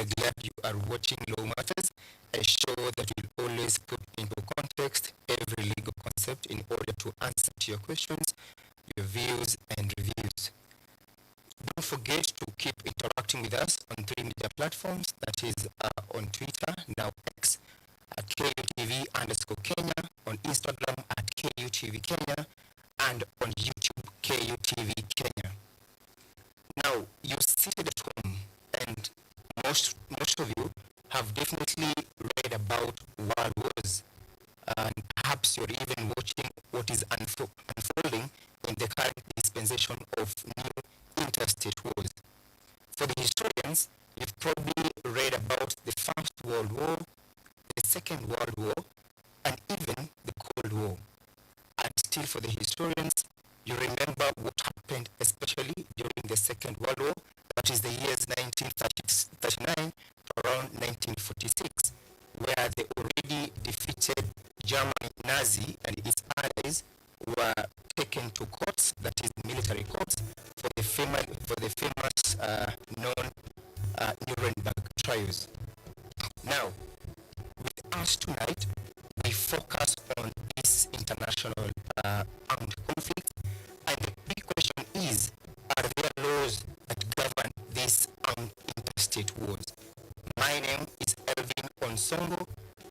are glad you are watching Law Matters, a show that will always put into context every legal concept in order to answer to your questions, your views, and reviews. Don't forget to keep interacting with us on three media platforms, that is on Twitter, now X, at KUTV_Kenya, on Instagram at KUTV Kenya, and on YouTube, KUTV Kenya. Now, you're seated at home, and most of you have definitely read about world wars, and perhaps you're even watching what is unfolding in the current dispensation of new interstate wars. For the historians, you've probably read about the First World War, the Second World War, and even the Cold War. And still for the historians, you remember what happened especially during the Second World War, that is the years 1939 to around 1946, where the already defeated German Nazi and its allies were taken to courts, that is military courts, for the famous known Nuremberg trials. Now, with us tonight, we focus on this international armed conflict, and the big question is, are there laws that govern these armed interstate wars? My name is Elvin Onsongo,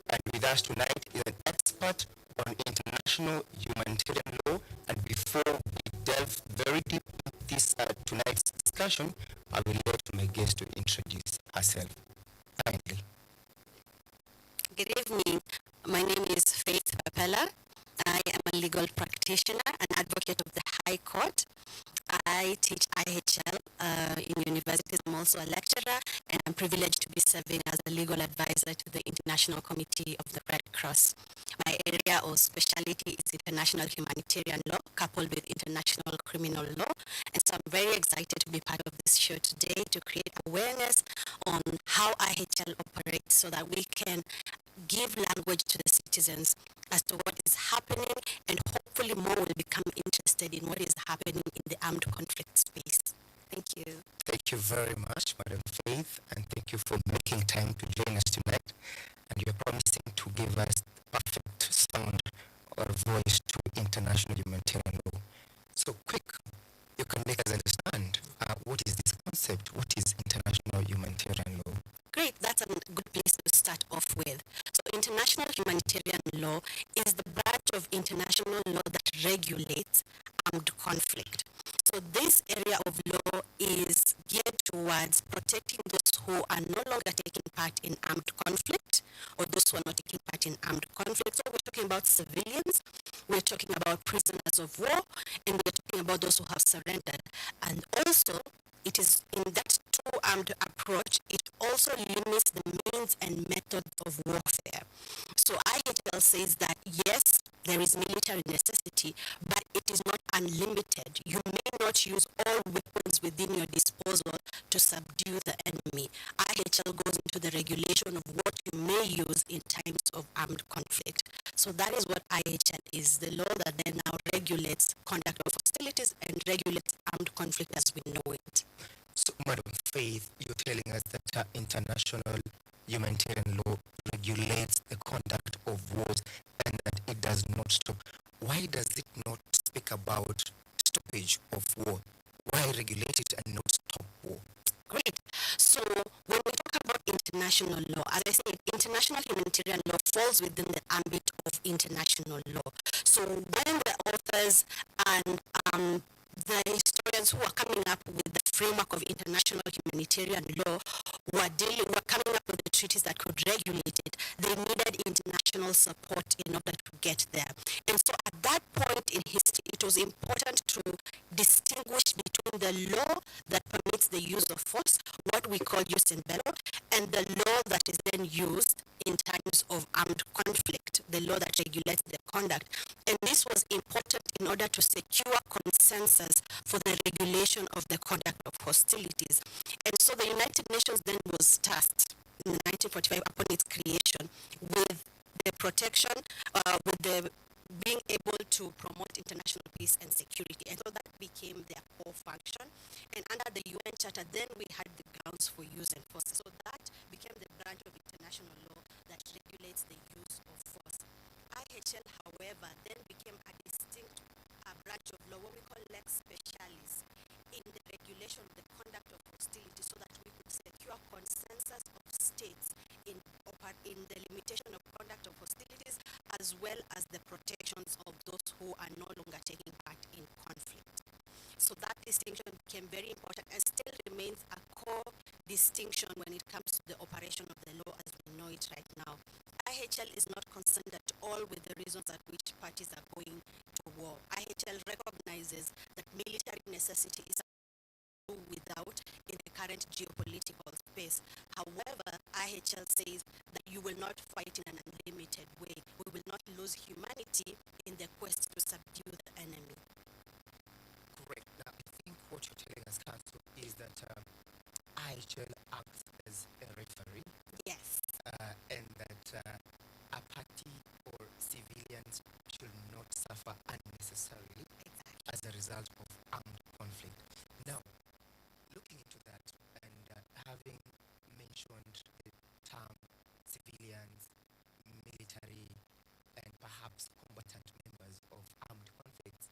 and with us tonight is an expert on international humanitarian law. And before we delve very deep into this tonight's discussion, I will let my guest to introduce herself. Kindly. Good evening. My name is Faith Papella. I am a legal practitioner and advocate of the High Court. I teach IHL in universities. I'm also a lecturer, and I'm privileged to be serving as a legal advisor to the International Committee of the Red Cross. My area of specialty is international humanitarian law coupled with international criminal law, and so I'm very excited to be part of this show today to create awareness on how IHL operates so that we can give language to the citizens as to what is happening, and hopefully more will become interested in what is happening in the armed conflict space. Thank you. Thank you very much, Madam Faith, and thank you for making time to join us tonight. And you're promising to give us perfect sound or voice to international humanitarian law. So quick, you can make us understand what is this concept? What is international humanitarian law? Great, that's a good place to start off with. So international humanitarian law is the branch of international law that regulates armed conflict. So this area of law is geared towards protecting those who are no longer taking part in armed conflict, or those who are not taking part in armed conflict. So we're talking about civilians, we're talking about prisoners of war, and we're talking about those who have surrendered. And also, it is in that two-armed approach, it also limits the means and methods of warfare. So IHL says that yes, there is military necessity, but it is not unlimited. You may not use all weapons within your disposal to subdue the enemy. IHL goes into the regulation of what you may use in times of armed conflict. So that is what IHL is, the law that then now regulates conduct of hostilities and regulates armed conflict as we know it. So, Madam Faith, you're telling us that international humanitarian law regulates the conduct of wars and that it does not stop. Why does it not speak about stoppage of war? Why regulate it and not stop war? Great. So when we talk about international law, as I said, international humanitarian law falls within the ambit of international law. So when the authors and the historians who are coming up with the framework of international humanitarian law were coming up with the treaties that could regulate it, they needed international support in order to get there. And so at that point in history, it was important to distinguish between the law that permits the use of force, what we call jus in bello, and the law that is then used in times of armed conflict, the law that regulates the conduct. And this was important in order to secure consensus for the regulation of the conduct of hostilities. And so the United Nations then was tasked in 1945 upon its creation with the protection, with the being able to promote international peace and security. And so that became their core function. And under the UN Charter, then we had the grounds for use and force. So that became the branch of international law that regulates the use of force. IHL, however, then became a distinct branch of law, what we call lex specialis, in the regulation of the conduct of hostility, so that we could secure consensus of states in the limitation of conduct of hostilities, as well as the protections of those who are no longer taking part in conflict. So that distinction became very important and still remains a core distinction when it comes to the operation of the law as we know it right now. IHL is not concerned at all with the reasons at which parties are going to war. IHL recognizes that military necessity is without in the current geopolitical space. However, IHL says that you will not fight in an unlimited way. We will not lose humanity in the quest to subdue the enemy. Great. Now, I think what you're telling us, Council, is that IHL acts as a referee. Yes. And that a party or civilians should not suffer unnecessarily as a result of armed conflict. Now, looking into that and having mentioned the term civilians, military, and perhaps combatant members of armed conflicts,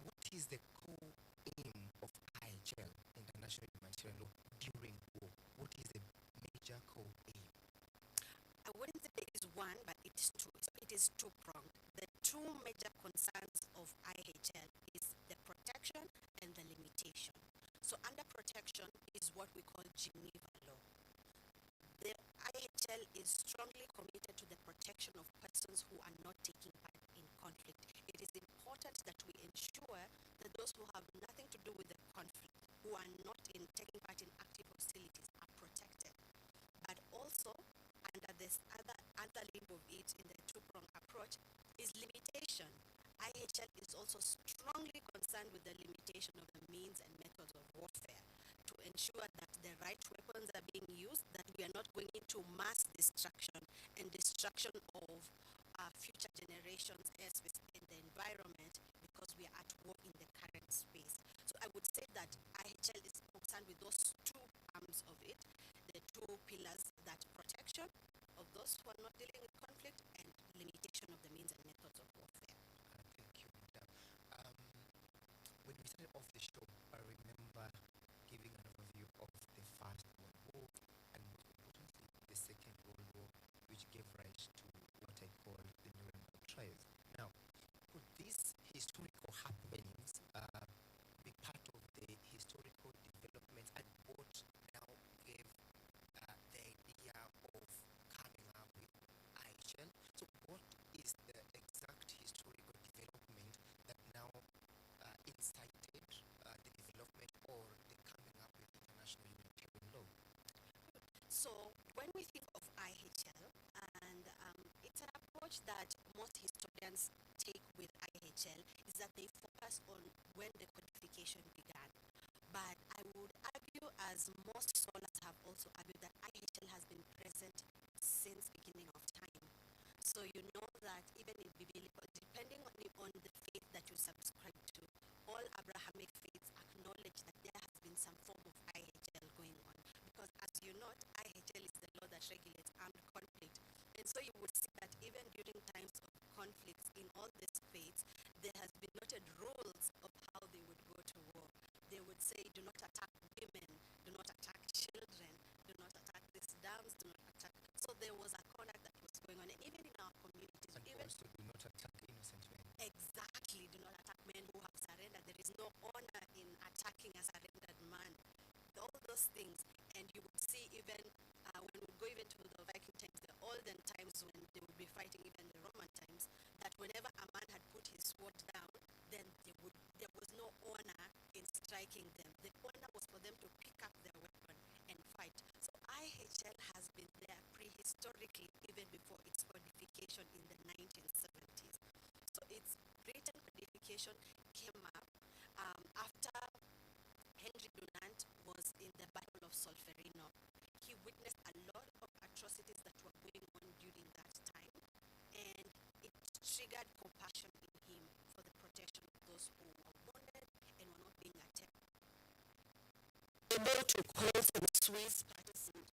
what is the core aim of IHL, International Humanitarian Law, during war? What is the major core aim? I wouldn't say it is one, but it is two. So it is two-pronged. The two major concerns of IHL is the protection and the limitation. So under protection is what we call Geneva law. The IHL is strongly committed to the protection of persons who are not taking part in conflict. It is important that we ensure that those who have nothing to do with the conflict, who are not taking part in active hostilities, are protected. But also, under this other limb of it in the two-pronged approach is limitation. IHL is also strongly concerned with the limitation of the means and methods of warfare to ensure that the right weapons are being used, that we are not going into mass destruction and destruction of future generations airspace in the environment because we are at war in the current space. So I would say that IHL is concerned with those two arms of it, the two pillars, that protection of those who are not dealing with conflict and limitation of the means and methods of warfare. Thank you, Madam. When we started off the show, I remember giving an overview of the First World War and most importantly, the Second World War, which gave rise to what I call the Nuremberg trials. Now, could these historical happenings be part of the historical developments and what now gave the idea of coming up with IHL? So what is the exact historical development that now incited the development or the coming up with international humanitarian law? So when we think of IHL, and it's an approach that most historians take with IHL, is that they focus on when the codification began. But I would argue, as most scholars have also argued, that IHL has been present since beginning of time. So you know that even in biblical, depending on the faith that you subscribe to, all Abrahamic faiths acknowledge that there has been some form of IHL going on. Because as you note, IHL is the law that regulates armed conflict. And so you would see that even during times of conflicts in all these faiths, there has been noted rules of how they would go to war. They would say, do not attack women, do not attack children, do not attack these dams, do not attack. So there was a conduct that was going on. And even in our communities, And even also do not attack innocent men. exactly, do not attack men who have surrendered. There is no honor in attacking a surrendered man. All those things. And you would see even when we go even to the Viking times, the olden times when they would be fighting, even the Roman times, that whenever a man had put his sword down, then there was no honor in striking them. The honor was for them to pick up their weapon and fight. So IHL has been there prehistorically, even before its codification in the 1970s. So its written codification came up after Henry Dunant was in the Battle of Solferino. He witnessed a lot of atrocities that were going on during that time, and it triggered those who are wounded and were not being attacked. Able to call some Swiss participants,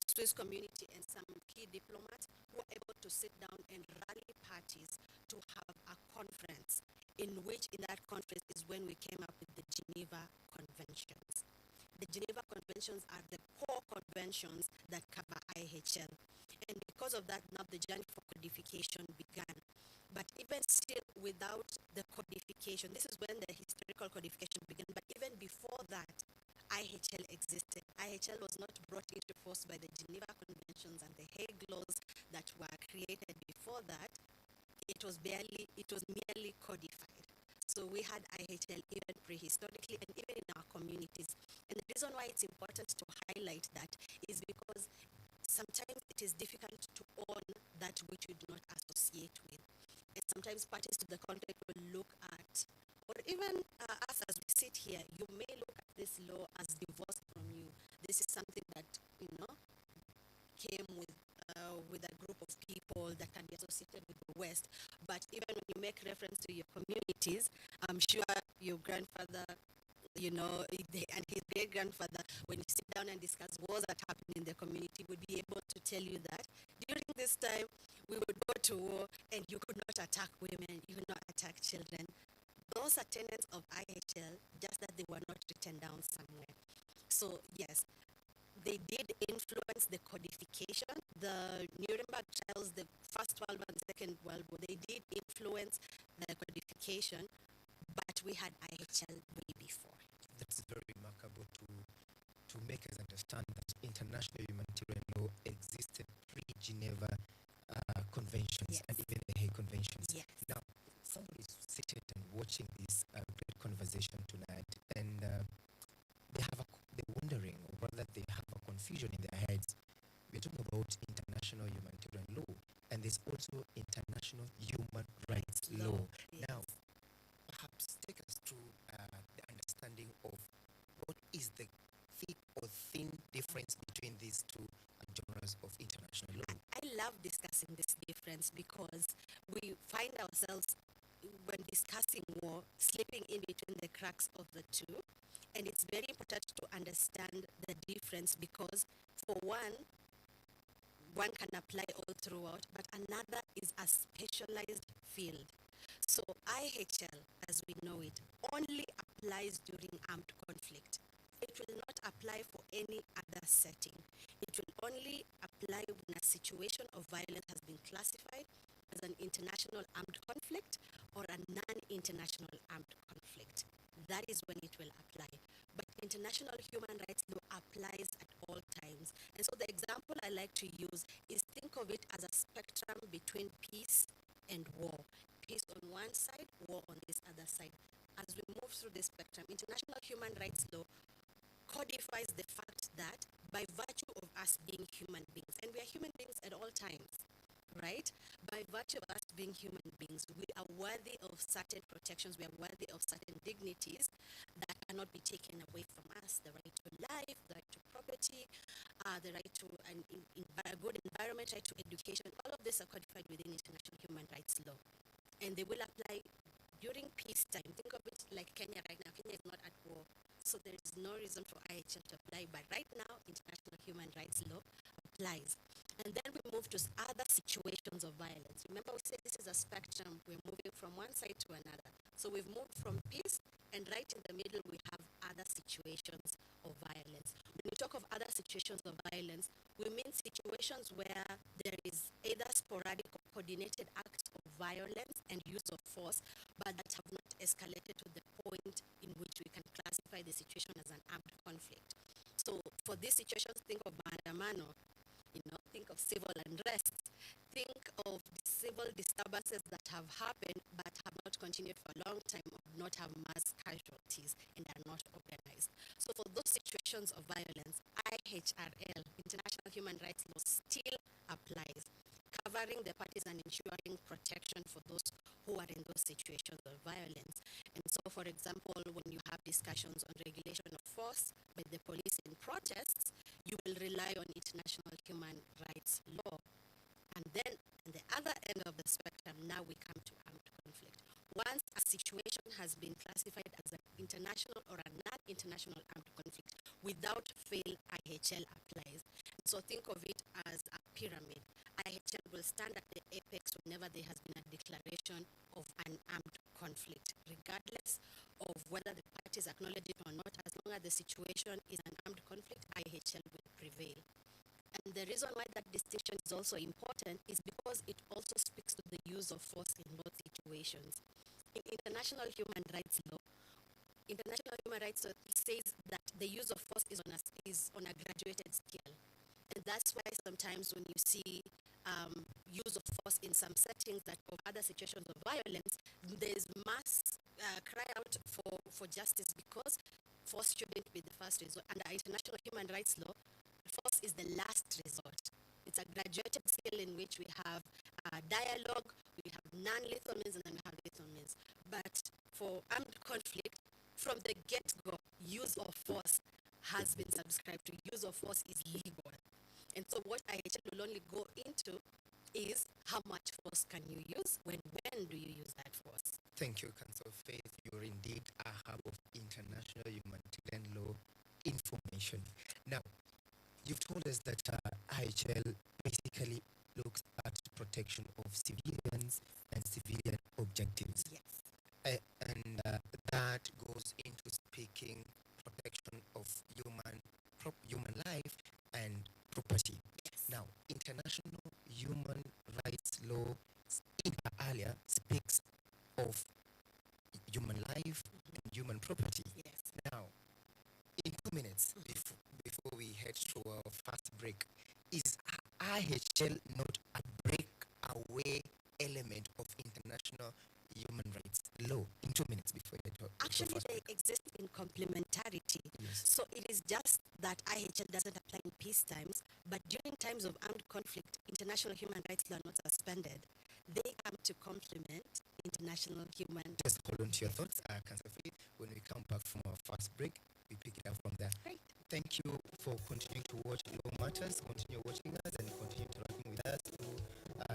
Swiss community and some key diplomats who were able to sit down and rally parties to have a conference in which in that conference is when we came up with the Geneva Conventions. The Geneva Conventions are the core conventions that cover IHL. And because of that, now the journey for codification began. But even still, without the codification, this is when the historical codification began. But even before that, IHL existed. IHL was not brought into force by the Geneva Conventions and the Hague laws that were created before that. It was merely codified. So we had IHL even prehistorically and even in our communities. And the reason why it's important to highlight that is because sometimes it is difficult to own that which you do not associate with. And sometimes parties to the conflict will look at, or even us as we sit here, you may look at this law as divorced from you. This is something that, came with a group of people that can be associated with the West. But even when you make reference to your communities, I'm sure your grandfather, and his great grandfather, when you sit down and discuss wars that happen in the community, would be able to tell you that during this time we would go to war and you could not attack women, you could not attack children. Those are tenets of IHL, just that they were not written down somewhere. So yes, they did influence the codification. The Nuremberg trials, the First World War and the Second World War, they did influence the codification, but we had IHL way before. That's very remarkable to make us understand that international humanitarian law existed pre-Geneva conventions, yes, and even the Hague Conventions. Yes. Now, somebody's sitting and watching this great conversation tonight, and they're wondering, or rather they have a confusion in their heads. We're talking about international humanitarian law, and there's also international human rights law. Yes. Now, perhaps take us through the understanding of what is the thick or thin difference between these two genres of international law. I love discussing this difference because we find ourselves, when discussing war, slipping in between the cracks of the two. And it's very important to understand the difference because, for one can apply all throughout, but another is a specialized field. So IHL, as we know it, only applies during armed conflict. It will not apply for any other setting. It will only apply when a situation of violence has been classified as an international armed conflict or a non-international armed conflict. That is when it will apply. But international human rights law applies at all times. And so the example I like to use is, think of it as a spectrum between peace and war. Peace on one side, war on this other side. As we move through this spectrum, international human rights law codifies the fact that by virtue of us being human beings, and we are human beings at all times, right? By virtue of us being human beings, we are worthy of certain protections, we are worthy of certain dignities that cannot be taken away from us. The right to life, the right to property, the right to a good environment, right to education, all of this are codified within international human rights law. And they will apply during peacetime. Think of it like Kenya right now. Kenya is not at war, so there is no reason for IHL to apply. But right now, international human rights law applies. And then we move to other situations of violence. Remember, we said this is a spectrum. We're moving from one side to another. So we've moved from peace, and right in the middle, we have other situations of violence. When we talk of other situations of violence, we mean situations where there is either sporadic or coordinated acts of violence and use of force, but that have not escalated to the point in which we can classify the situation as an armed conflict. So for these situations, think of maandamano, think of civil unrest, think of civil disturbances that have happened but have not continued for a long time, or not have mass casualties and are not organized. So for those situations of violence, IHRL, International Human Rights Law, still applies, covering the parties and ensuring protection for those who are in those situations of violence. And so, for example, when you have discussions on regulation of force by the police in protests, you will rely on international human rights law. And then, on the other end of the spectrum, now we come to armed conflict. once a situation has been classified as an international or a non-international armed conflict, without fail, IHL applies. So think of it as a pyramid. IHL will stand at the apex whenever there has been a declaration of an armed conflict, regardless of whether the parties acknowledge it or not. As long as the situation is an armed conflict, IHL will prevail. And the reason why that distinction is also important is because it also speaks to the use of force in both situations. In international human rights law, says that the use of force is on a graduated scale. And that's why sometimes when you see use of force in some settings that of other situations of violence, there's mass cry out for justice, because force shouldn't be the first resort. Under international human rights law, force is the last resort. It's a graduated scale in which we have dialogue, we have non-lethal means, and then we have lethal means. But for armed conflict, from the get-go, use of force has been subscribed to. Use of force is legal. And so what IHL will only go into is how much force can you use, when do you use that force. Thank you, Council Faith. You're indeed a hub of international humanitarian law information. Now, you've told us that IHL basically looks at protection of civilians and civilian objectives. Yes. And that goes into speaking protection of human life and property. Yes. Now, international human rights law earlier speaks of human life and human property. Yes. Now, in 2 minutes, before we head to our first break, is IHL not a breakaway element of international human rights law? In 2 minutes before you talk. Actually, they exist in complementarity. Yes. So it is just that IHL doesn't apply in peace times, but during times of armed conflict, international human rights law not suspended. They come to complement international human. Just hold on to your thoughts, Council Faith. When we come back from our first break, we pick it up from there. Great. Thank you for continuing to watch Law Matters. Continue watching us and continue interacting with us through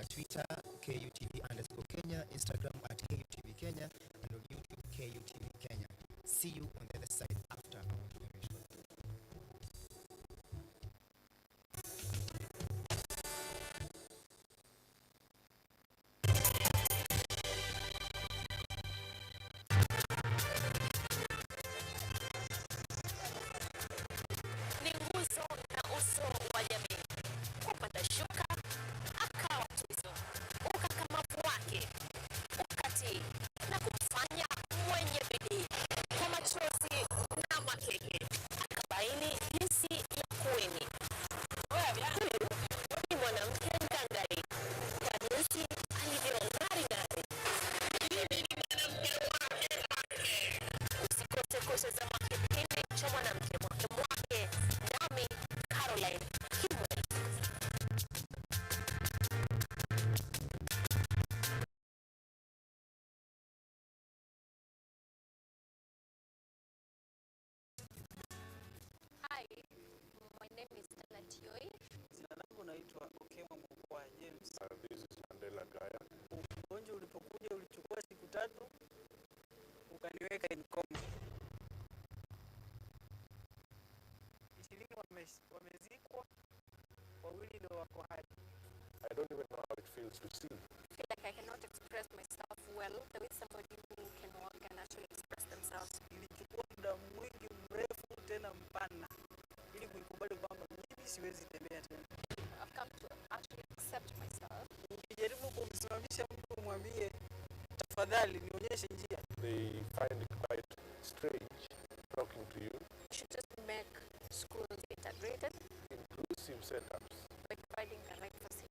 Twitter, KUTV_Kenya, Instagram at KUTV Kenya, and on YouTube, KUTV Kenya. See you on the other side after our intervention. Ni nguzo na uso wa jamii. Kupanda shuka akawa tuzo, ukakamavu wake, ukati na kumfanya mwenye bidii. Kwa machozi na makeke, akabaini jinsi ya kuweni. Huyu ni mwanamke ngangari, kwa jinsi alivyong'aring'ari. Usikose kutazama kipindi cha mwanamke mwake, nami Caroline Kimweli. Hi, my name is Stella Tioi. Jina langu naitwa Okema Mkwa James. This is Mandela Gaya. Ugonjwa ulipokuja ulichukua siku 3 ukaniweka in coma. 20 wamezikwa, 2 ndio wako hai. I don't even know how it feels to see. I feel like I cannot express myself well the way somebody who can walk can actually express themselves. Ilichukua muda mwingi mrefu tena mpana ili kuikubali kwamba mimi siwezi tembea tena. I've come to actually accept myself. Ukijaribu kumsimamisha mtu umwambie tafadhali nionyeshe njia, They find it quite strange talking to you. We should just make schools integrated Inclusive setups. by providing the right facilities.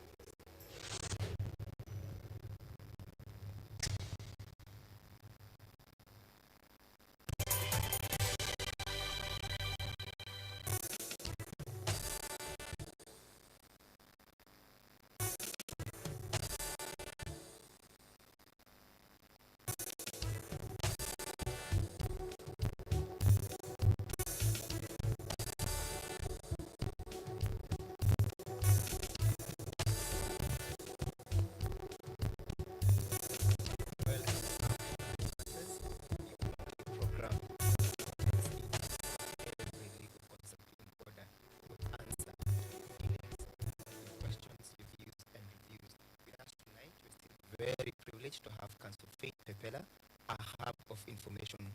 very privileged to have Council Faith Pepela, a hub of information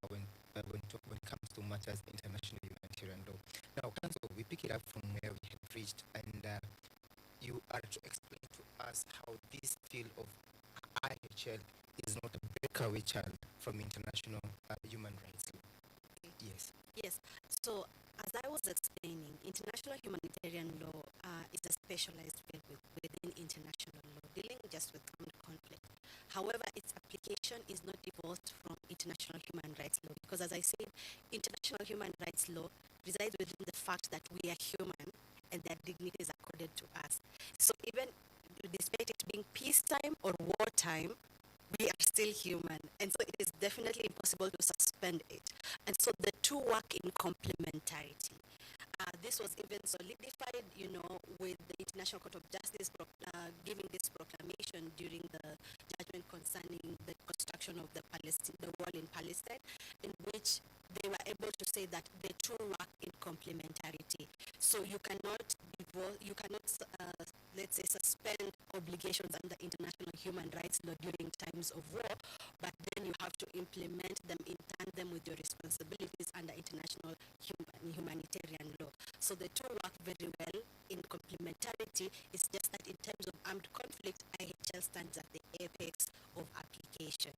when it comes to matters international humanitarian law. Now, Council, we pick it up from where we had reached, and you are to explain to us how this field of IHL is not a breakaway child from international human rights law. Yes. Yes. So, as I was explaining, international humanitarian law is a specialized field within international law, dealing just with armed conflict. However, its application is not divorced from international human rights law because, as I said, international human rights law resides within the fact that we are human and that dignity is accorded to us. So, even despite it being peacetime or wartime, we are still human, and so it is definitely impossible to suspend it. And so the two work in complementarity. This was even solidified, with the International Court of Justice giving this proclamation during the judgment concerning the construction of the wall in Palestine, in which they were able to say that the two work in complementarity. So you cannot let's say, suspend obligations under international human rights law during times of war, but then you have to implement them in tandem with your responsibilities under international humanitarian law. So the two work very well in complementarity. It's just that in terms of armed conflict, IHL stands at the apex of application.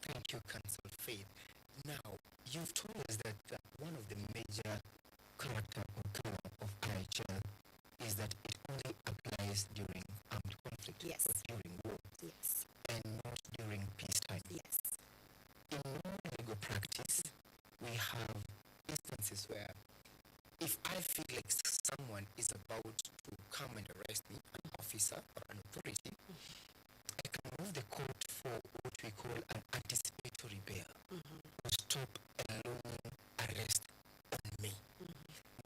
Thank you, Council Faith. Now, you've told us that one of the major character or color of IHL is that it only applies during armed conflict. Yes. Or during war. Yes. And not during peacetime. Yes. In normal legal practice, we have instances where if I feel like someone is about to come and arrest me, an officer or an authority, I can move the court for what we call an anticipatory bail to stop a looming arrest on me.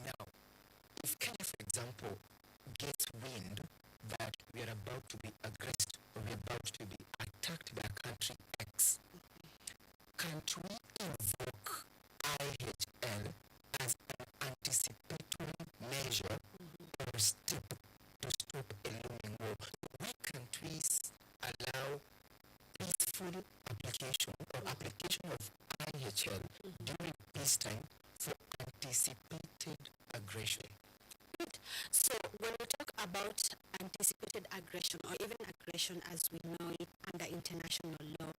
Now, if Kenya, for example, gets wind that we are about to be aggressed or we are about to be attacked by country X, can't we invoke IHL as an anticipatory measure or step to stop a looming war? Why can't we allow peaceful application or application of IHL during peacetime for anticipated aggression? So when we talk about anticipated aggression or even aggression as we know it under international law,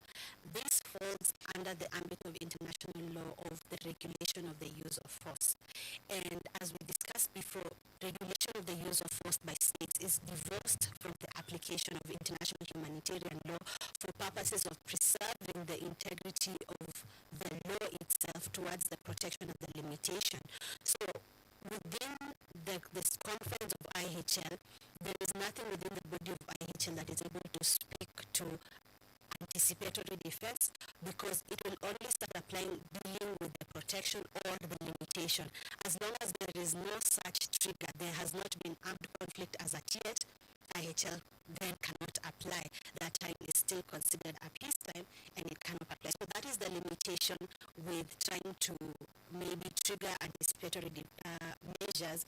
this falls under the ambit of international law of the regulation of the use of force. And as we discussed before, regulation of the use of force by states is divorced from the application of international humanitarian law for purposes of preserving the integrity of the law itself towards the protection of the limitation. So within this confines of IHL, there is nothing within the body of IHL that is able to speak to anticipatory defense because it will only start applying dealing with the protection or the limitation. As long as there is no such trigger, there has not been armed conflict as at yet, IHL then cannot apply. That time is still considered a peacetime and it cannot apply. So that is the limitation with trying to maybe trigger anticipatory measures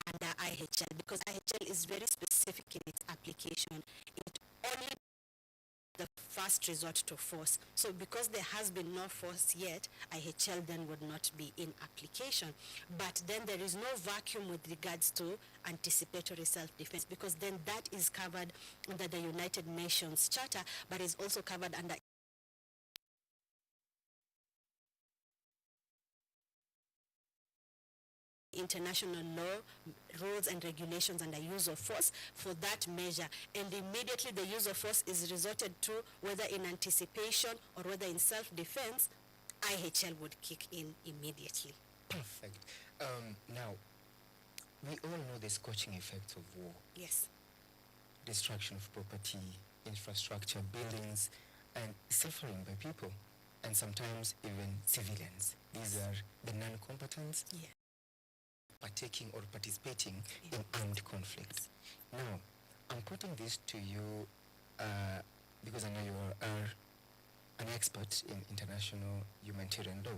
under IHL because IHL is very specific in its application. It only the first resort to force. So because there has been no force yet, IHL then would not be in application. But then there is no vacuum with regards to anticipatory self-defense because then that is covered under the United Nations Charter, but is also covered under international law, rules and regulations under use of force for that measure. And immediately the use of force is resorted to, whether in anticipation or whether in self-defense, IHL would kick in immediately. Perfect. Now, we all know the scorching effects of war. Yes. Destruction of property, infrastructure, buildings, and suffering by people, and sometimes even civilians. These are the non-combatants. Yeah. Partaking or participating in armed conflicts. Now, I'm putting this to you because I know you are an expert in international humanitarian law.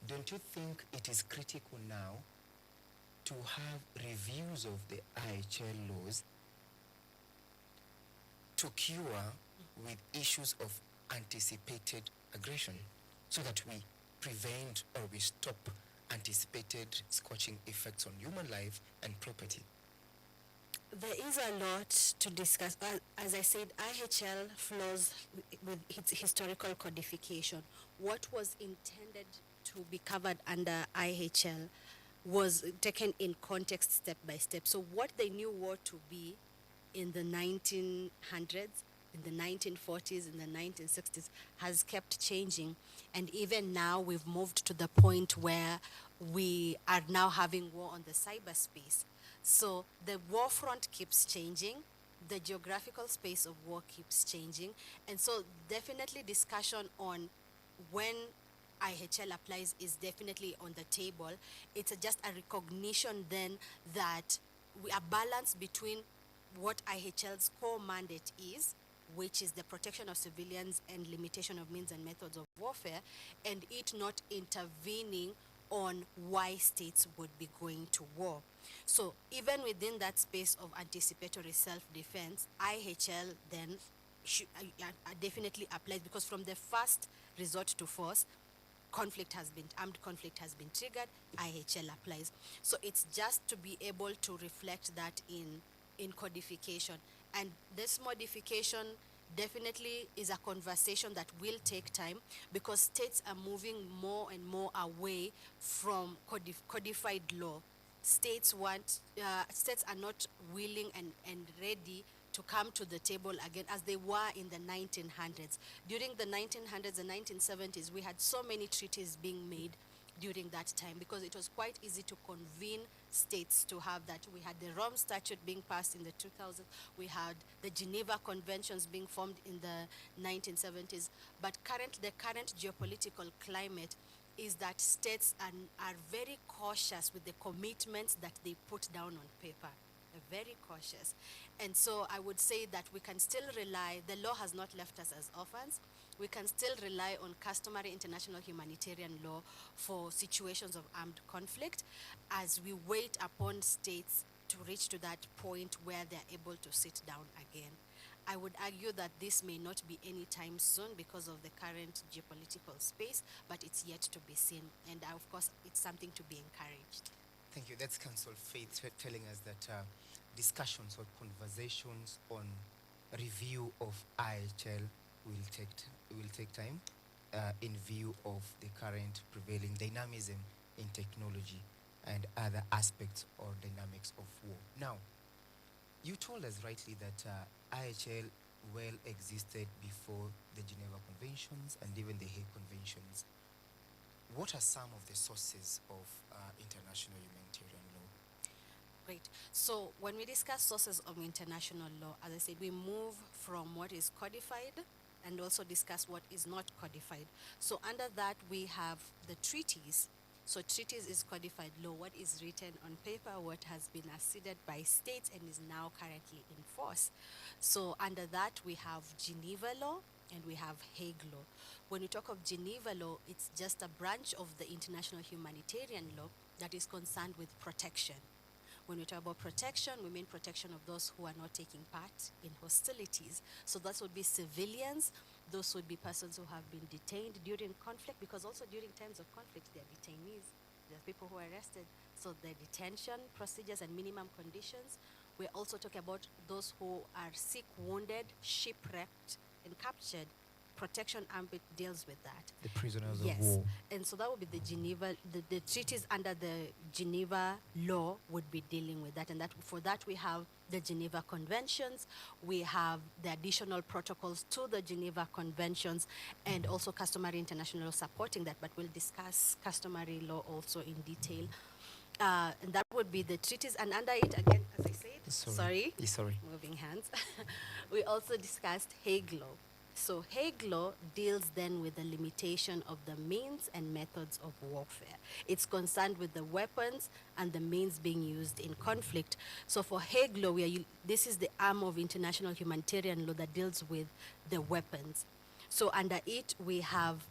Don't you think it is critical now to have reviews of the IHL laws to cure with issues of anticipated aggression so that we prevent or we stop anticipated scorching effects on human life and property? There is a lot to discuss. As I said, IHL flows with its historical codification. What was intended to be covered under IHL was taken in context step by step. So what they knew war to be in the 1900s, in the 1940s, in the 1960s has kept changing. And even now we've moved to the point where we are now having war on the cyberspace. So the war front keeps changing, the geographical space of war keeps changing, and so definitely discussion on when IHL applies is definitely on the table. It's just a recognition then that we are balanced between what IHL's core mandate is, which is the protection of civilians and limitation of means and methods of warfare, and it not intervening on why states would be going to war. So even within that space of anticipatory self-defense, IHL then definitely applies, because from the first resort to force, armed conflict has been triggered, IHL applies. So it's just to be able to reflect that in codification. And this modification definitely is a conversation that will take time, because states are moving more and more away from codified law. States are not willing and ready to come to the table again as they were in the 1900s. During the 1900s and 1970s, we had so many treaties being made during that time, because it was quite easy to convene states to have that. We had the Rome Statute being passed in the 2000s. We had the Geneva Conventions being formed in the 1970s. But the current geopolitical climate is that states are very cautious with the commitments that they put down on paper. They're very cautious. And so I would say that we can still rely, the law has not left us as orphans. We can still rely on customary international humanitarian law for situations of armed conflict, as we wait upon states to reach to that point where they're able to sit down again. I would argue that this may not be anytime soon because of the current geopolitical space, but it's yet to be seen. And of course, it's something to be encouraged. Thank you. That's Council Faith telling us that discussions or conversations on review of IHL will take time in view of the current prevailing dynamism in technology and other aspects or dynamics of war. Now, you told us rightly that IHL well existed before the Geneva Conventions and even the Hague Conventions. What are some of the sources of international humanitarian law? Great. So when we discuss sources of international law, as I said, we move from what is codified and also discuss what is not codified. So under that, we have the treaties. So treaties is codified law, what is written on paper, what has been acceded by states and is now currently in force. So under that, we have Geneva law and we have Hague law. When we talk of Geneva law, it's just a branch of the international humanitarian law that is concerned with protection. When we talk about protection, we mean protection of those who are not taking part in hostilities. So that would be civilians, those would be persons who have been detained during conflict, because also during times of conflict, they are detainees. There are people who are arrested. So the detention procedures and minimum conditions. We're also talking about those who are sick, wounded, shipwrecked, and captured. Protection ambit deals with that. The prisoners Yes. of war. And so that would be the Geneva, the treaties under the Geneva law would be dealing with that. And that for that we have the Geneva Conventions, we have the additional protocols to the Geneva Conventions, and also customary international law supporting that, but we'll discuss customary law also in detail. And that would be the treaties, and under it, again, as I said, sorry. Moving hands. We also discussed Hague law. So Hague law deals then with the limitation of the means and methods of warfare. It's concerned with the weapons and the means being used in conflict. So for Hague law, this is the arm of international humanitarian law that deals with the weapons. So under it, we have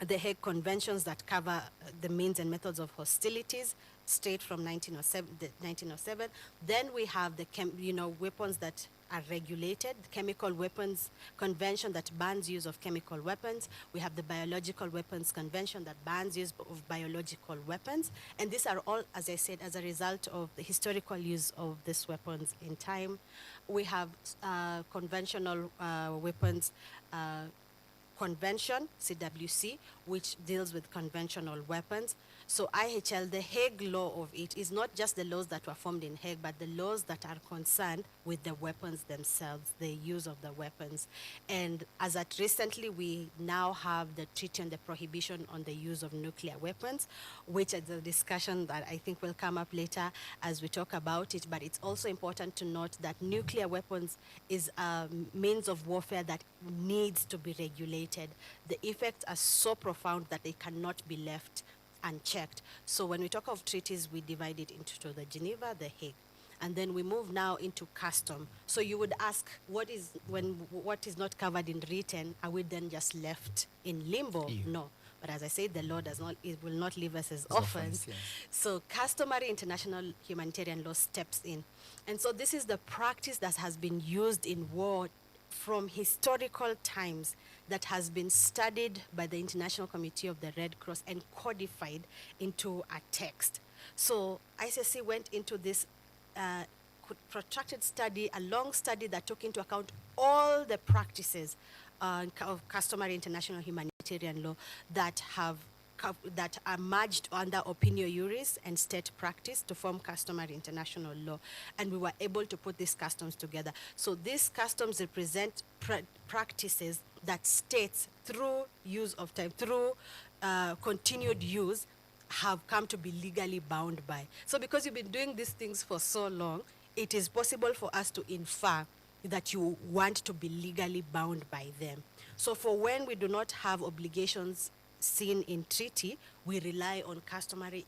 the Hague Conventions that cover the means and methods of hostilities, straight from 1907. Then we have the weapons that are regulated, the Chemical Weapons Convention that bans use of chemical weapons. We have the Biological Weapons Convention that bans use of biological weapons. And these are all, as I said, as a result of the historical use of these weapons in time. We have conventional weapons Convention, CWC, which deals with conventional weapons. So IHL, the Hague law of it, is not just the laws that were formed in Hague, but the laws that are concerned with the weapons themselves, the use of the weapons. And as at recently, we now have the treaty on the prohibition on the use of nuclear weapons, which is a discussion that I think will come up later as we talk about it. But it's also important to note that nuclear weapons is a means of warfare that needs to be regulated. The effects are so profound that they cannot be left unchecked. So when we talk of treaties, we divide it into the Geneva, the Hague. And then we move now into custom. So you would ask, what is not covered in written, are we then just left in limbo? Yeah. No. But as I said, the law does not, it will not leave us as Orphans, orphans. yes. So customary international humanitarian law steps in. And so this is the practice that has been used in war from historical times, that has been studied by the International Committee of the Red Cross and codified into a text. So ICC went into this protracted study, a long study that took into account all the practices of customary international humanitarian law that are merged under opinio juris and state practice to form customary international law. And we were able to put these customs together. So these customs represent practices that states, through use of time, through continued use, have come to be legally bound by. So because you've been doing these things for so long, it is possible for us to infer that you want to be legally bound by them. So for when we do not have obligations seen in treaty, we rely on customary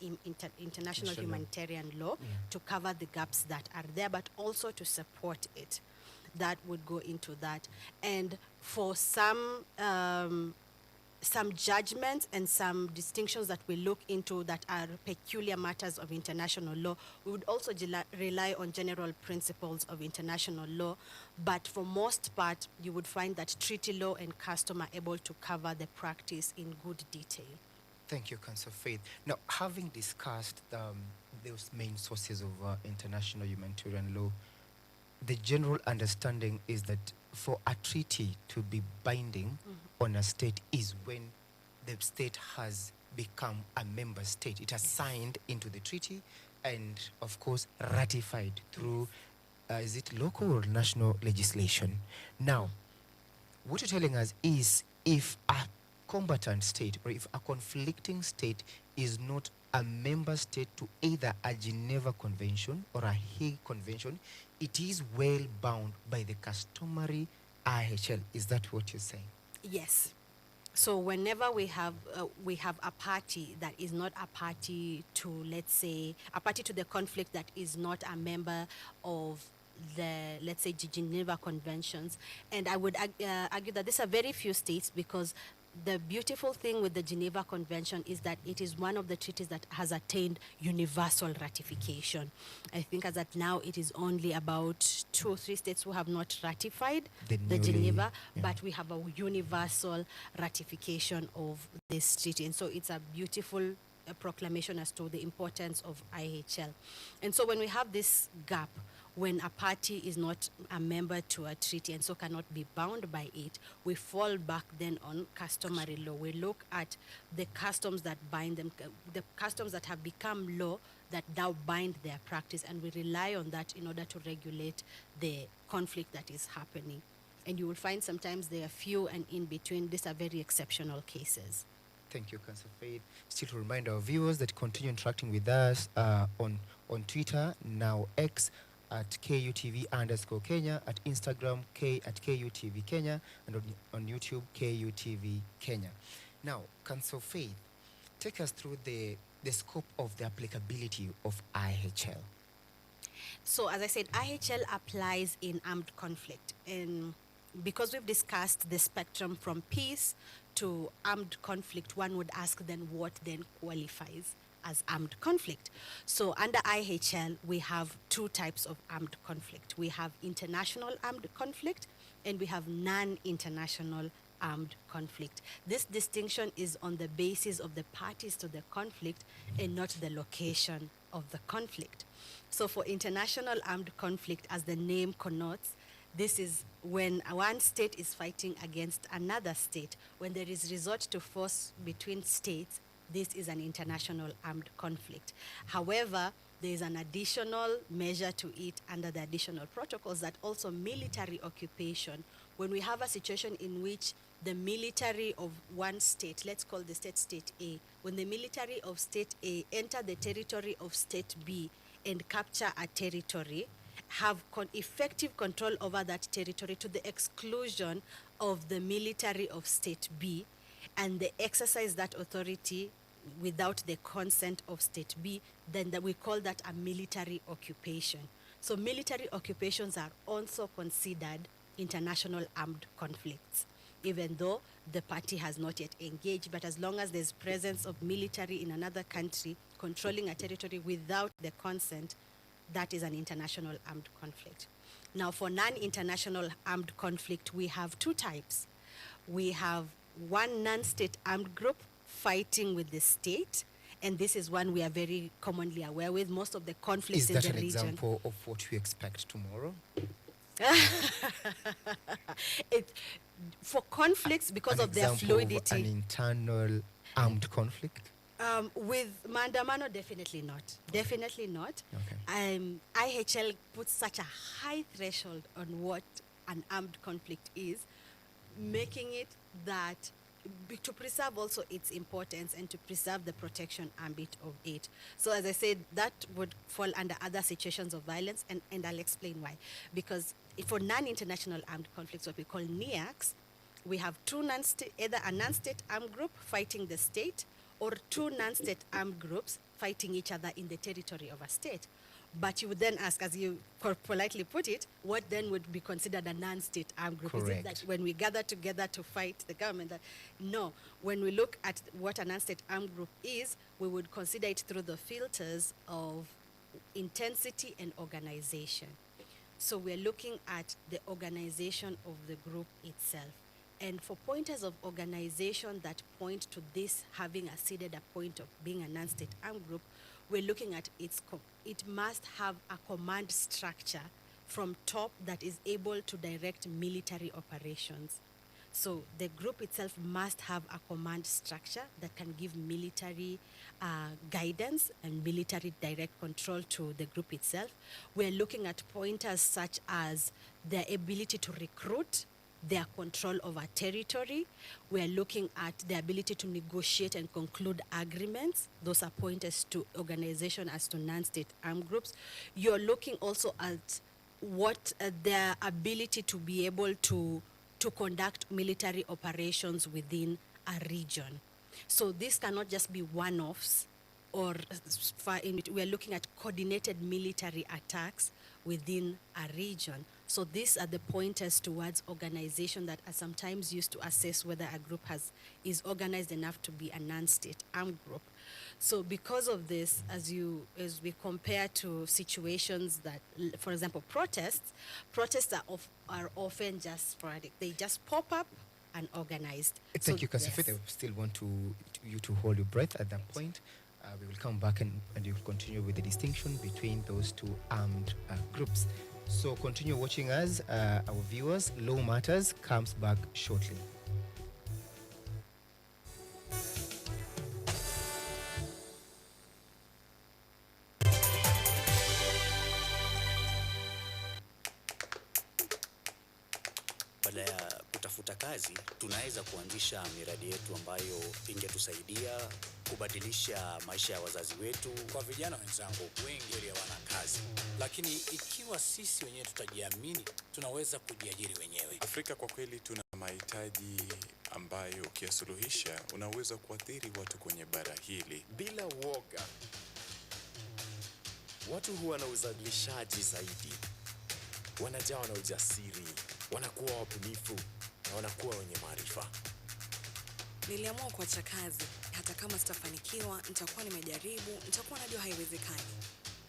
international humanitarian law to cover the gaps that are there, but also to support it. That would go into that. And for some judgments and some distinctions that we look into that are peculiar matters of international law, we would also rely on general principles of international law. But for most part, you would find that treaty law and custom are able to cover the practice in good detail. Thank you, Council Faith. Now, having discussed those main sources of international humanitarian law, the general understanding is that for a treaty to be binding on a state is when the state has become a member state. It has signed into the treaty and, of course, ratified through, is it local or national legislation? Now, what you're telling us is if a combatant state or if a conflicting state is not a member state to either a Geneva Convention or a Hague Convention, it is well bound by the customary IHL. Is that what you're saying? Yes. So whenever we have a party that is not a party to, let's say, a party to the conflict that is not a member of the, let's say, Geneva Conventions, and I would argue that these are very few states, because the beautiful thing with the Geneva Convention is that it is one of the treaties that has attained universal ratification. I think as at now it is only about 2 or 3 states who have not ratified the Geneva, but we have a universal ratification of this treaty. And so it's a beautiful proclamation as to the importance of IHL. And so when we have this gap, when a party is not a member to a treaty and so cannot be bound by it, we fall back then on customary law. We look at the customs that bind them, the customs that have become law that now bind their practice, and we rely on that in order to regulate the conflict that is happening. And you will find sometimes they are few and in between. These are very exceptional cases. Thank you, Council Faith. Still to remind our viewers that continue interacting with us on Twitter, now X, at KUTV_Kenya, at Instagram, at KUTV Kenya, and on YouTube, KUTV Kenya. Now, Council Faith, take us through the scope of the applicability of IHL. So, as I said, IHL applies in armed conflict. And because we've discussed the spectrum from peace to armed conflict, one would ask then what then qualifies as armed conflict. So under IHL, we have two types of armed conflict. We have international armed conflict and we have non-international armed conflict. This distinction is on the basis of the parties to the conflict and not the location of the conflict. So for international armed conflict, as the name connotes, this is when one state is fighting against another state. When there is resort to force between states, this is an international armed conflict. However, there is an additional measure to it under the additional protocols that also military occupation. When we have a situation in which the military of one state, let's call the state A, when the military of state A enter the territory of state B and capture a territory, have effective control over that territory to the exclusion of the military of state B, and they exercise that authority without the consent of state B, then we call that a military occupation. So military occupations are also considered international armed conflicts, even though the party has not yet engaged, but as long as there's presence of military in another country controlling a territory without the consent, that is an international armed conflict. Now, for non-international armed conflict, we have two types. We have one non-state armed group fighting with the state, and this is one we are very commonly aware with. Most of the conflicts in the region. Is that an example of what we expect tomorrow? For conflicts, because of their fluidity. An internal armed conflict? With Mandamano, definitely not. Definitely not. Okay. IHL puts such a high threshold on what an armed conflict is, making it that to preserve also its importance and to preserve the protection ambit of it. So as I said, that would fall under other situations of violence, and I'll explain why. Because for non-international armed conflicts, what we call NIACs, we have either a non-state armed group fighting the state, or two non-state armed groups fighting each other in the territory of a state. But you would then ask, as you politely put it, what then would be considered a non-state armed group? Correct. Is it that when we gather together to fight the government? No. When we look at what a non-state armed group is, we would consider it through the filters of intensity and organization. So we're looking at the organization of the group itself. And for pointers of organization that point to this having acceded a point of being a non-state armed group, we're looking at it must have a command structure from top that is able to direct military operations. So the group itself must have a command structure that can give military guidance and military direct control to the group itself. We're looking at pointers such as their ability to recruit, their control over territory. We're looking at the ability to negotiate and conclude agreements. Those are pointers to organization as to non-state armed groups. You're looking also at what their ability to be able to conduct military operations within a region. So this cannot just be one-offs, or we're looking at coordinated military attacks within a region. So these are the pointers towards organization that are sometimes used to assess whether a group is organized enough to be a non-state armed group. So because of this, as we compare to situations that, for example, protests are often just sporadic. They just pop up and organized. Thank you, Kasifet. I still want you to hold your breath at that point. We will come back and you'll continue with the distinction between those two armed groups. So continue watching us, our viewers. Law Matters comes back shortly. Baada ya kutafuta kazi, tunaweza kuanzisha miradi yetu ambayo ingetusaidia kubadilisha maisha ya wazazi wetu. Kwa vijana wenzangu, wengi hawana kazi, lakini ikiwa sisi wenyewe tutajiamini, tunaweza kujiajiri wenyewe. Afrika kwa kweli tuna mahitaji ambayo ukiyasuluhisha unaweza kuathiri watu kwenye bara hili. Bila woga, watu huwa na uzalishaji zaidi, wanajawa na ujasiri, wanakuwa wabunifu na wanakuwa wenye maarifa. Niliamua kuacha kazi hata kama sitafanikiwa, nitakuwa nimejaribu, nitakuwa najua haiwezekani.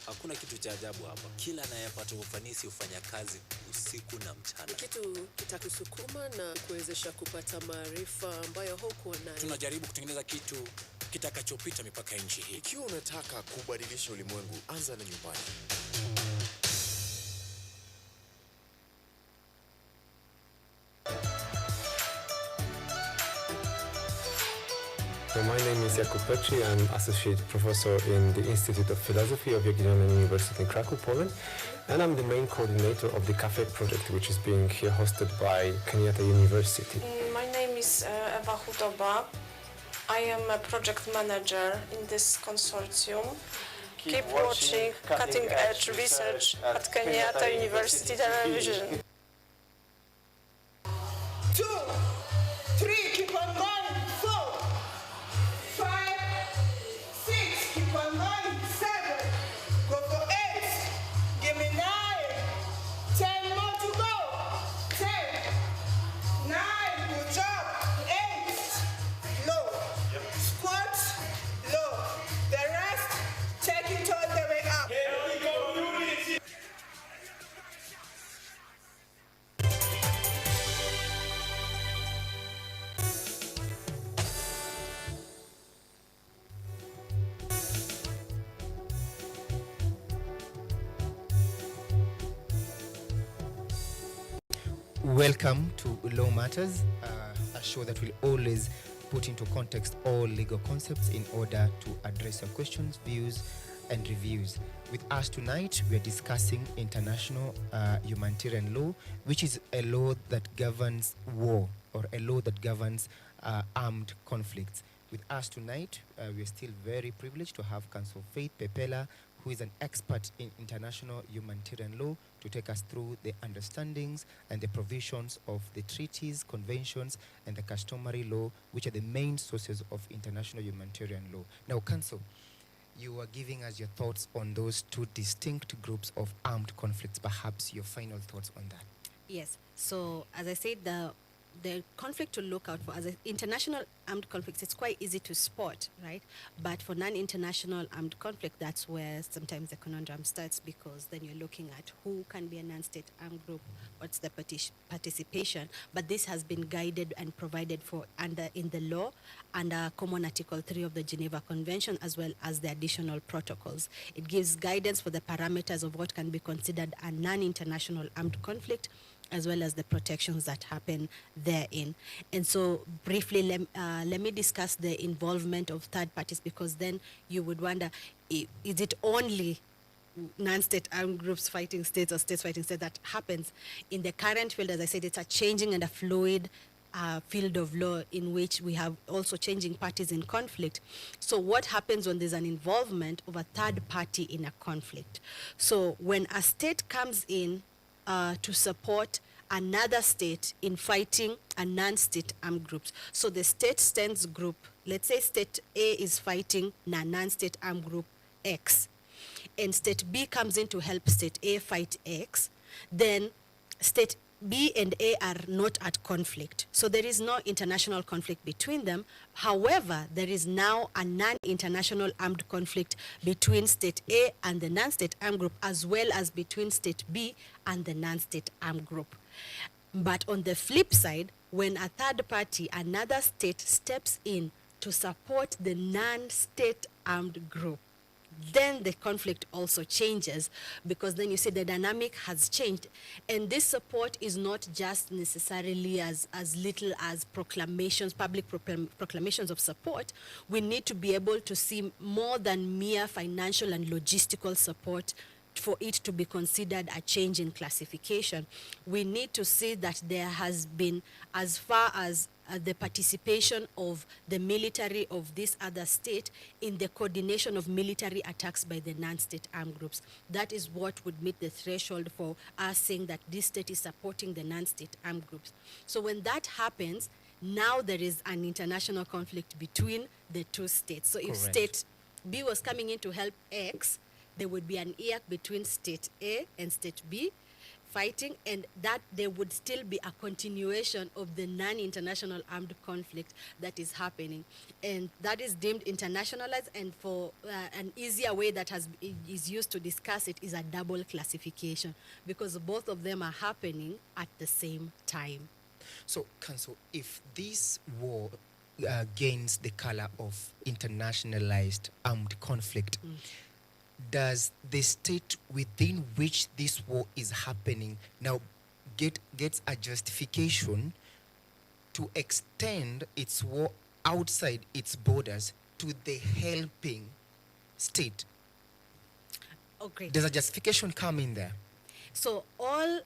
Hakuna kitu cha ajabu hapa. Kila anayepata ufanisi hufanya kazi usiku na mchana. Kitu kitakusukuma na kuwezesha kupata maarifa ambayo hukuwa nayo. Tunajaribu kutengeneza kitu kitakachopita mipaka ya nchi hii. Ikiwa unataka kubadilisha ulimwengu, anza na nyumbani. So my name is Jakub Petri. I'm Associate Professor in the Institute of Philosophy of Jagiellonian University in Krakow, Poland. And I'm the main coordinator of the CAFE project, which is being here hosted by Kenyatta University. My name is Ewa Hudoba. I am a project manager in this consortium. Keep watching cutting edge research at Kenyatta University Television. 2, 3, keep on going, 4, 5, 6, keep on going, 7, go for 8, give me 9, 10 more to go, 10, 9, good job, 8, low, squat, low, the rest, take it all the way up. Welcome to Law Matters, a show that will always put into context all legal concepts in order to address your questions, views, and reviews. With us tonight, we are discussing international humanitarian law, which is a law that governs war, or a law that governs armed conflicts. With us tonight, we are still very privileged to have Counsel Faith Pepela, who is an expert in international humanitarian law, to take us through the understandings and the provisions of the treaties, conventions, and the customary law, which are the main sources of international humanitarian law. Now, Counsel, you are giving us your thoughts on those two distinct groups of armed conflicts. Perhaps your final thoughts on that. Yes. So, as I said, the conflict to look out for as international armed conflicts, it's quite easy to spot, right? But for non-international armed conflict, that's where sometimes the conundrum starts, because then you're looking at who can be a non-state armed group, what's the participation. But this has been guided and provided for in the law under Common Article 3 of the Geneva Convention, as well as the additional protocols. It gives guidance for the parameters of what can be considered a non-international armed conflict, as well as the protections that happen therein. And so briefly, let me discuss the involvement of third parties, because then you would wonder, is it only non-state armed groups fighting states or states fighting states that happens? In the current field, as I said, it's a changing and a fluid field of law in which we have also changing parties in conflict. So what happens when there's an involvement of a third party in a conflict? So when a state comes in to support another state in fighting a non-state armed groups. So the state stands group, let's say state A is fighting a non-state armed group X, and state B comes in to help state A fight X, then state B and A are not at conflict. So there is no international conflict between them. However, there is now a non-international armed conflict between state A and the non-state armed group, as well as between state B and the non-state armed group. But on the flip side, when a third party, another state, steps in to support the non-state armed group, then the conflict also changes, because then you see the dynamic has changed. And this support is not just necessarily as little as proclamations, public proclamations of support. We need to be able to see more than mere financial and logistical support for it to be considered a change in classification. We need to see that there has been, as far as the participation of the military of this other state in the coordination of military attacks by the non-state armed groups. That is what would meet the threshold for us saying that this state is supporting the non-state armed groups. So when that happens, now there is an international conflict between the two states. So if state B was coming in to help X, there would be an IAC between state A and state B. fighting, and that there would still be a continuation of the non-international armed conflict that is happening, and that is deemed internationalized. And for an easier way that is used to discuss it is a double classification, because both of them are happening at the same time. So, Council, if this war gains the color of internationalized armed conflict, does the state within which this war is happening now gets a justification to extend its war outside its borders to the helping state? Oh, great. Does a justification come in there? So all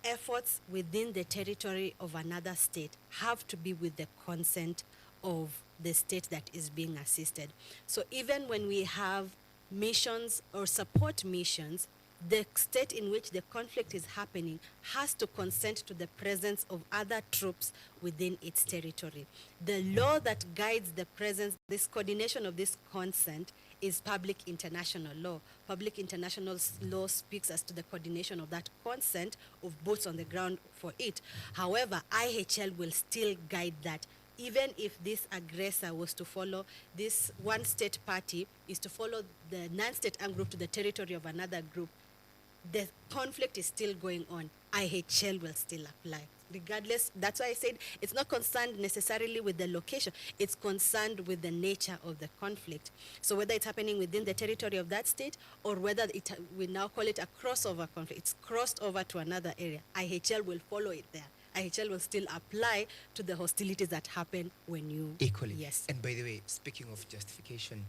efforts within the territory of another state have to be with the consent of the state that is being assisted. So even when we have missions or support missions, the state in which the conflict is happening has to consent to the presence of other troops within its territory. The law that guides the presence, this coordination of this consent, is public international law. Public international law speaks as to the coordination of that consent of boots on the ground for it. However, IHL will still guide that. Even if this aggressor was to follow, this one state party is to follow the non-state armed group to the territory of another group, the conflict is still going on. IHL will still apply. Regardless, that's why I said it's not concerned necessarily with the location, it's concerned with the nature of the conflict. So whether it's happening within the territory of that state, or whether we now call it a crossover conflict, it's crossed over to another area, IHL will follow it there. IHL will still apply to the hostilities that happen when you... Equally. Yes. And by the way, speaking of justification,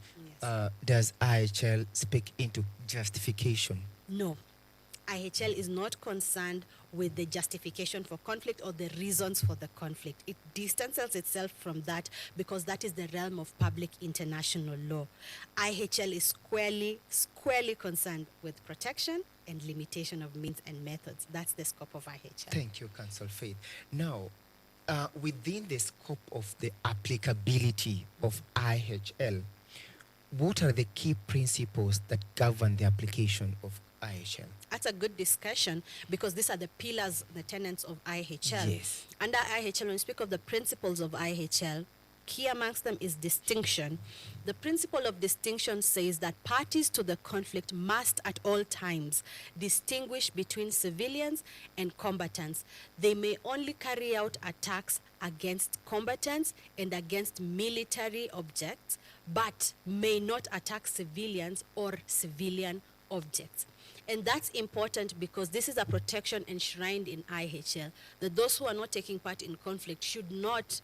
does IHL speak into justification? No. IHL is not concerned with the justification for conflict or the reasons for the conflict. It distances itself from that because that is the realm of public international law. IHL is squarely concerned with protection and limitation of means and methods. That's the scope of IHL. Thank you, Council Faith. Now, within the scope of the applicability of IHL, what are the key principles that govern the application of IHL? That's a good discussion because these are the pillars, the tenets of IHL. Yes. Under IHL, when we speak of the principles of IHL, key amongst them is distinction. The principle of distinction says that parties to the conflict must at all times distinguish between civilians and combatants. They may only carry out attacks against combatants and against military objects, but may not attack civilians or civilian objects. And that's important because this is a protection enshrined in IHL, that those who are not taking part in conflict should not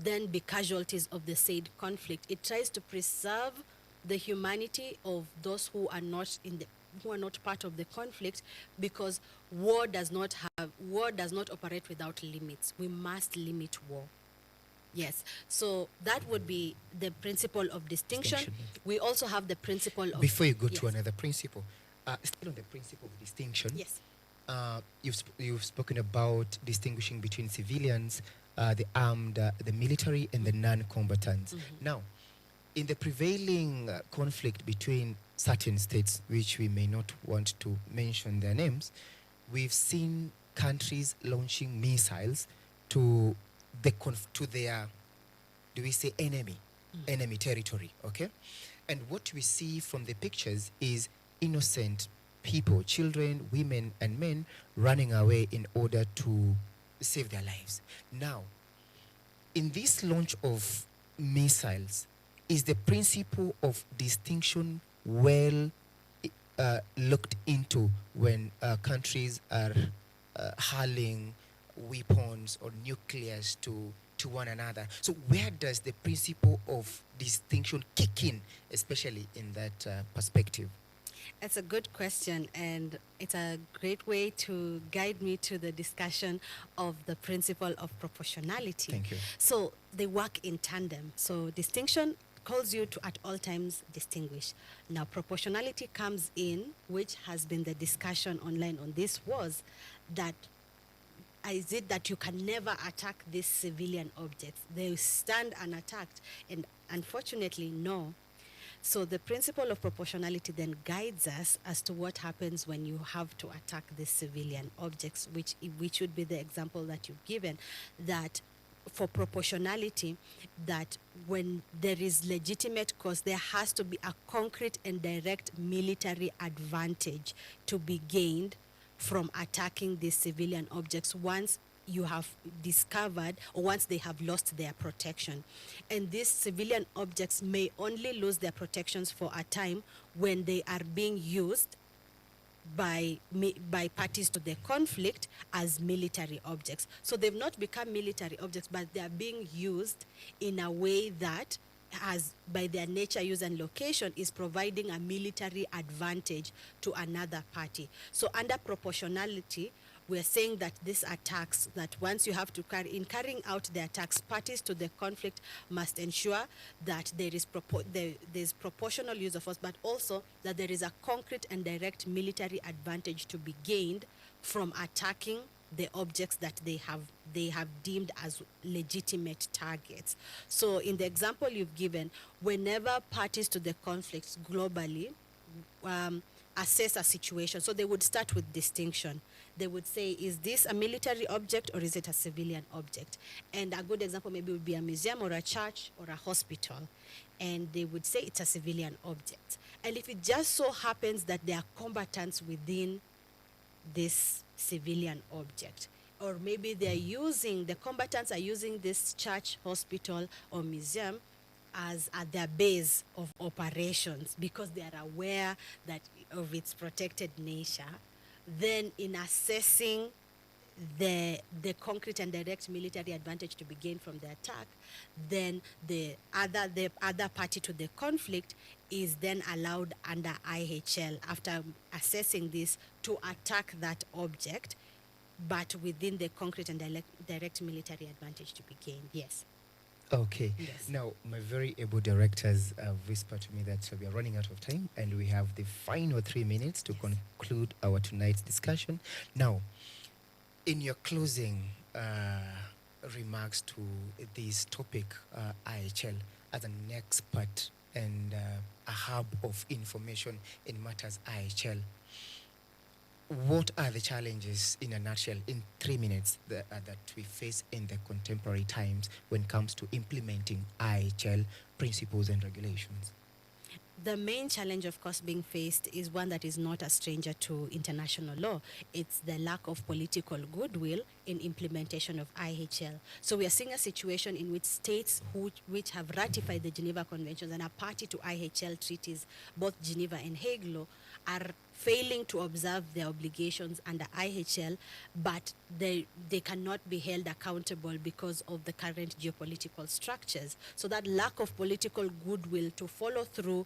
then be casualties of the said conflict. It tries to preserve the humanity of those who are not part of the conflict, because war does not operate without limits. We must limit war. Yes, so that would be the principle of distinction. We also have the principle of... Before you go to another principle, still on the principle of distinction, yes. You've spoken about distinguishing between civilians, the armed, the military, and the non-combatants. Now, in the prevailing conflict between certain states, which we may not want to mention their names, we've seen countries launching missiles to their, do we say enemy territory, okay? And what we see from the pictures is innocent people, children, women, and men running away in order to save their lives. Now, in this launch of missiles, is the principle of distinction well looked into when countries are hurling weapons or nuclears to one another? So where does the principle of distinction kick in, especially in that perspective? It's a good question, and it's a great way to guide me to the discussion of the principle of proportionality. Thank you. So they work in tandem. So distinction calls you to at all times distinguish. Now proportionality comes in, which has been the discussion online on this, was that is it that you can never attack these civilian objects? They stand unattacked, and unfortunately, no. So the principle of proportionality then guides us as to what happens when you have to attack the civilian objects, which would be the example that you've given, that for proportionality, that when there is legitimate cause, there has to be a concrete and direct military advantage to be gained from attacking these civilian objects once you have discovered or once they have lost their protection. And these civilian objects may only lose their protections for a time when they are being used by parties to the conflict as military objects. So they've not become military objects, but they are being used in a way that has, by their nature, use, and location, is providing a military advantage to another party. So under proportionality, we're saying that these attacks, that once you have to in carrying out the attacks, parties to the conflict must ensure that there is there's proportional use of force, but also that there is a concrete and direct military advantage to be gained from attacking the objects that they have deemed as legitimate targets. So in the example you've given, whenever parties to the conflicts globally assess a situation, so they would start with distinction. They would say, is this a military object or is it a civilian object? And a good example maybe would be a museum or a church or a hospital. And they would say it's a civilian object. And if it just so happens that there are combatants within this civilian object, or maybe the combatants are using this church, hospital, or museum as at their base of operations because they are aware that of its protected nature, then in assessing the concrete and direct military advantage to be gained from the attack, then the other party to the conflict is then allowed under IHL, after assessing this, to attack that object, but within the concrete and direct military advantage to be gained. Yes. Okay. Yes. Now, my very able directors whispered to me that we are running out of time and we have the final 3 minutes to conclude our tonight's discussion. Now, in your closing remarks to this topic, IHL as an expert and a hub of information in matters IHL, what are the challenges, in a nutshell, in 3 minutes, that we face in the contemporary times when it comes to implementing IHL principles and regulations? The main challenge, of course, being faced is one that is not a stranger to international law. It's the lack of political goodwill in implementation of IHL. So we are seeing a situation in which states which have ratified the Geneva Conventions and are party to IHL treaties, both Geneva and Hague Law, are failing to observe their obligations under IHL, but they cannot be held accountable because of the current geopolitical structures. So that lack of political goodwill to follow through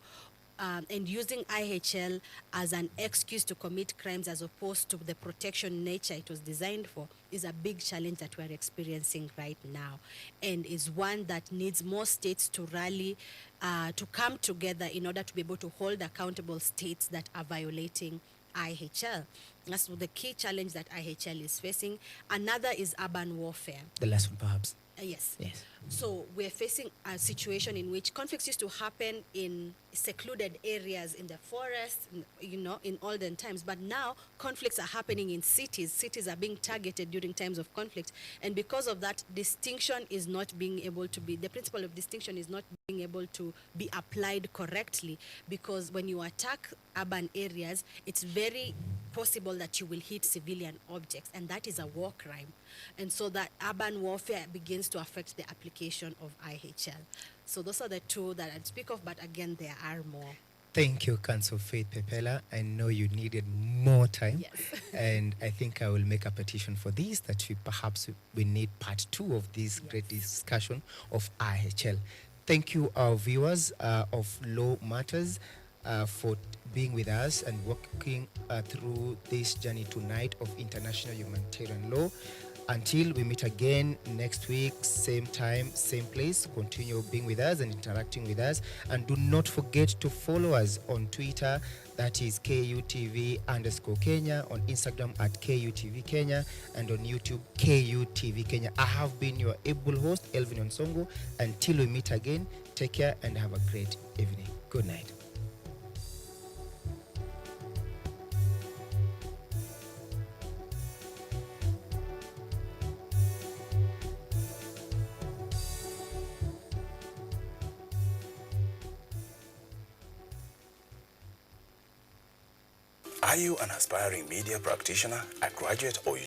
and using IHL as an excuse to commit crimes as opposed to the protection nature it was designed for is a big challenge that we're experiencing right now, and is one that needs more states to rally, to come together in order to be able to hold accountable states that are violating IHL. That's the key challenge that IHL is facing. Another is urban warfare. The last one, perhaps. Yes. Yes. So we're facing a situation in which conflicts used to happen in secluded areas in the forest, in olden times. But now conflicts are happening in cities. Cities are being targeted during times of conflict. And because of that, distinction is not being able to be, the principle of distinction is not being able to be applied correctly, because when you attack urban areas, it's very possible that you will hit civilian objects, and that is a war crime. And so that urban warfare begins to affect the application of IHL. So those are the two that I'd speak of, but again, there are more. Thank you, Council Faith Pepela. I know you needed more time. Yes. And I think I will make a petition for this, that we need part 2 of this great discussion of IHL. Thank you, our viewers of Law Matters, for being with us and walking through this journey tonight of international humanitarian law. Until we meet again next week, same time, same place, continue being with us and interacting with us. And do not forget to follow us on Twitter, that is KUTV_Kenya, on Instagram at KUTV Kenya, and on YouTube, KUTV Kenya. I have been your able host, Elvin Onsongo. Until we meet again, Take care and have a great evening. Good night. Are you an aspiring media practitioner, a graduate, or